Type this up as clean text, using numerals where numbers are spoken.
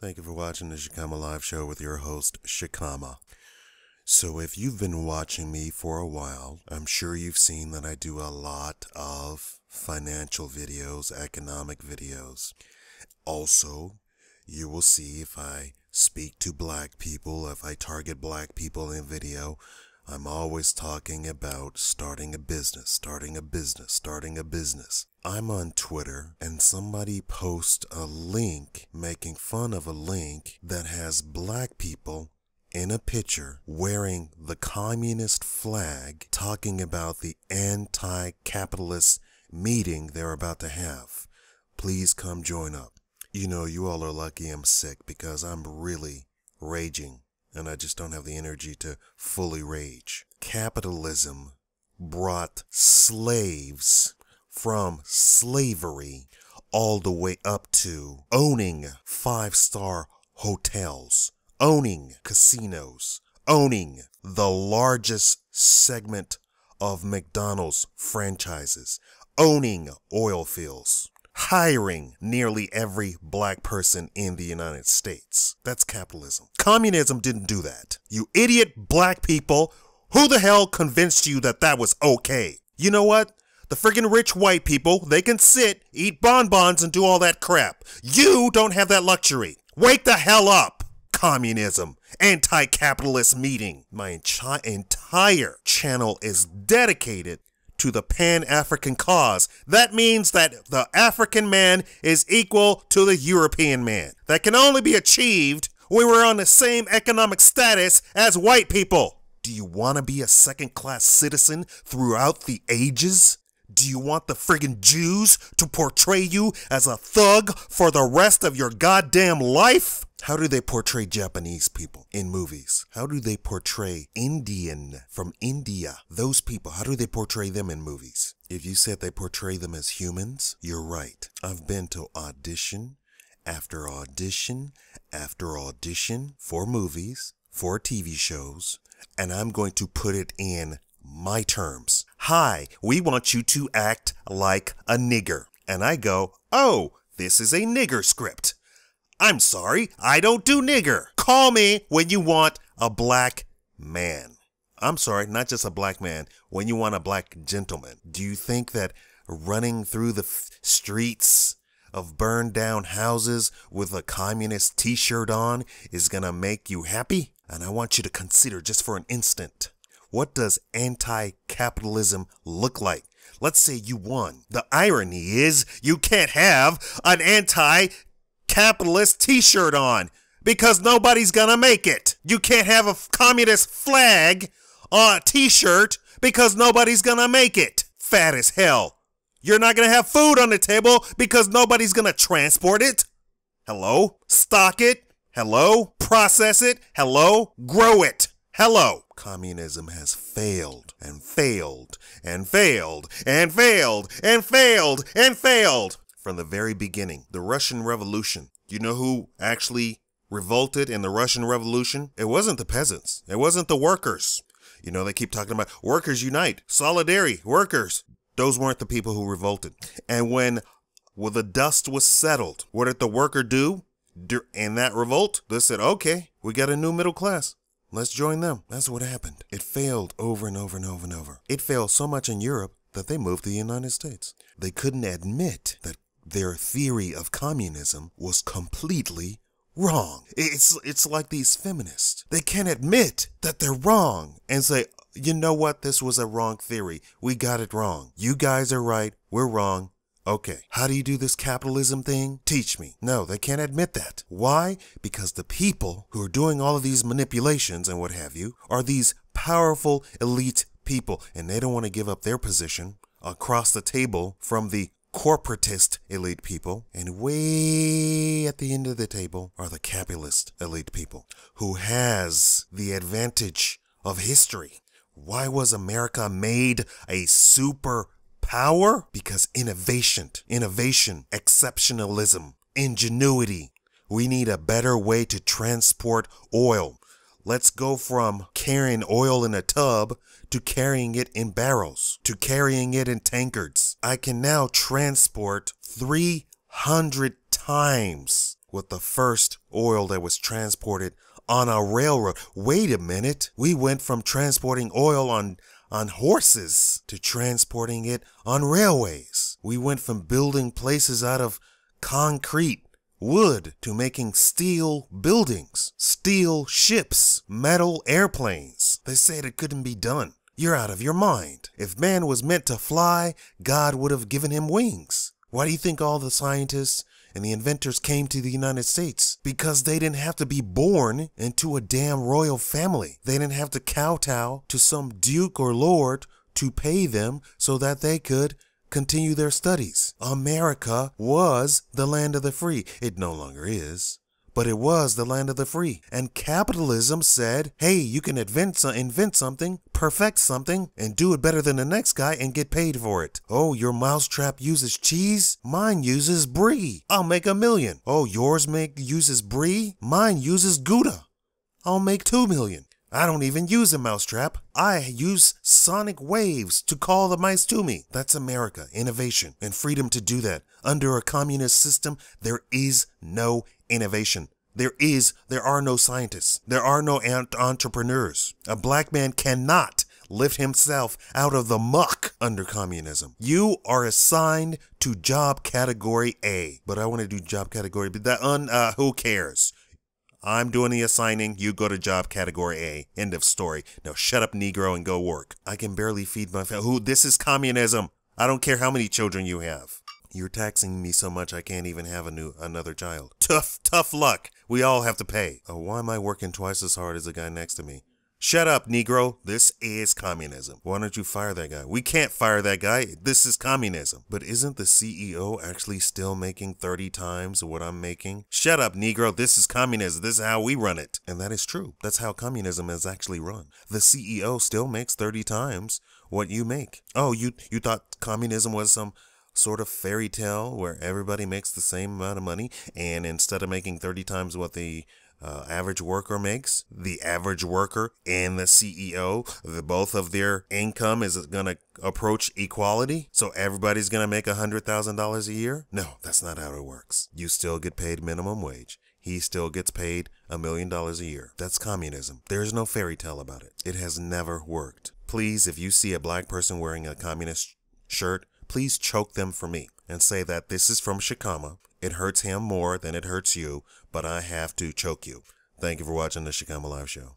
Thank you for watching the Shikama Live Show with your host, Shikama. So if you've been watching me for a while, I'm sure you've seen that I do a lot of financial videos, economic videos. Also, you will see if I speak to black people, if I target black people in video, I'm always talking about starting a business. I'm on Twitter and somebody posts a link making fun of a link that has black people in a picture wearing the communist flag talking about the anti-capitalist meeting they're about to have. Please come join up. You know, you all are lucky I'm sick because I'm really raging and I just don't have the energy to fully rage. Capitalism brought slaves from slavery all the way up to owning five-star hotels, owning casinos, owning the largest segment of McDonald's franchises, owning oil fields, hiring nearly every black person in the United States. That's capitalism. Communism didn't do that. You idiot black people, who the hell convinced you that that was okay? You know what? The friggin' rich white people, they can sit, eat bonbons, and do all that crap. You don't have that luxury. Wake the hell up! Communism, anti-capitalist meeting. My entire channel is dedicated to the Pan-African cause. That means that the African man is equal to the European man. That can only be achieved when we're on the same economic status as white people. Do you want to be a second-class citizen throughout the ages? Do you want the friggin' Jews to portray you as a thug for the rest of your goddamn life? How do they portray Japanese people in movies? How do they portray Indian from India? Those people, how do they portray them in movies? If you said they portray them as humans, you're right. I've been to audition after audition after audition for movies, for TV shows, and I'm going to put it in my terms. Hi, we want you to act like a nigger. And I go, oh, this is a nigger script. I'm sorry, I don't do nigger. Call me when you want a black man. I'm sorry, not just a black man, when you want a black gentleman. Do you think that running through the streets of burned down houses with a communist t-shirt on is gonna make you happy? And I want you to consider just for an instant, what does anti-capitalism look like? Let's say you won. The irony is you can't have an anti-capitalist t-shirt on because nobody's gonna make it. You can't have a communist flag on a t-shirt because nobody's gonna make it. Fat as hell. You're not gonna have food on the table because nobody's gonna transport it. Hello? Stock it. Hello? Process it. Hello? Grow it. Hello. Communism has failed and failed and failed and failed and failed and failed from the very beginning. The Russian Revolution. You know who actually revolted in the Russian Revolution? It wasn't the peasants. It wasn't the workers. You know, they keep talking about workers unite, solidarity, workers. Those weren't the people who revolted. And when the dust was settled, what did the worker do in that revolt? They said, okay, we got a new middle class. Let's join them. That's what happened. It failed over and over and over and over. It failed so much in Europe that they moved to the United States. They couldn't admit that their theory of communism was completely wrong. It's like these feminists. They can't admit that they're wrong and say, you know what? This was a wrong theory. We got it wrong. You guys are right. We're wrong. Okay, how do you do this capitalism thing? Teach me. No, they can't admit that. Why? Because the people who are doing all of these manipulations and what have you are these powerful elite people, and they don't want to give up their position across the table from the corporatist elite people. And way at the end of the table are the capitalist elite people who has the advantage of history. Why was America made a super power? Because innovation, exceptionalism, ingenuity. We need a better way to transport oil. Let's go from carrying oil in a tub to carrying it in barrels, to carrying it in tankards. I can now transport 300 times with the first oil that was transported on a railroad. Wait a minute. We went from transporting oil on horses to transporting it on railways. We went from building places out of concrete, wood, to making steel buildings, steel ships, metal airplanes. They said it couldn't be done. You're out of your mind. If man was meant to fly, God would have given him wings. Why do you think all the scientists and the inventors came to the United States? Because they didn't have to be born into a damn royal family. They didn't have to kowtow to some duke or lord to pay them so that they could continue their studies. America was the land of the free. It no longer is, but it was the land of the free. And capitalism said, hey, you can invent something, perfect something, and do it better than the next guy and get paid for it. Oh, your mousetrap uses cheese? Mine uses brie. I'll make $1 million. Oh, yours uses brie? Mine uses Gouda. I'll make $2 million. I don't even use a mousetrap. I use sonic waves to call the mice to me. That's America, innovation, and freedom to do that. Under a communist system, there is no innovation. There are no scientists. There are no entrepreneurs. A black man cannot lift himself out of the muck under communism. You are assigned to job category A. But I want to do job category B. Who cares? I'm doing the assigning, you go to job category A. End of story. Now shut up, Negro, and go work. I can barely feed my family. This is communism. I don't care how many children you have. You're taxing me so much I can't even have another child. Tough luck. We all have to pay. Oh, why am I working twice as hard as the guy next to me? Shut up, Negro. This is communism. Why don't you fire that guy? We can't fire that guy. This is communism. But isn't the CEO actually still making 30 times what I'm making? Shut up, Negro. This is communism. This is how we run it. And that is true. That's how communism is actually run. The CEO still makes 30 times what you make. Oh, you thought communism was some sort of fairy tale where everybody makes the same amount of money, and instead of making 30 times what the average worker makes, the average worker and the CEO, both of their income is going to approach equality? So everybody's going to make $100,000 a year? No, that's not how it works. You still get paid minimum wage. He still gets paid $1 million a year. That's communism. There's no fairy tale about it. It has never worked. Please, if you see a black person wearing a communist shirt, please choke them for me and say that this is from Shikama. It hurts him more than it hurts you, but I have to choke you. Thank you for watching the Shikama Live Show.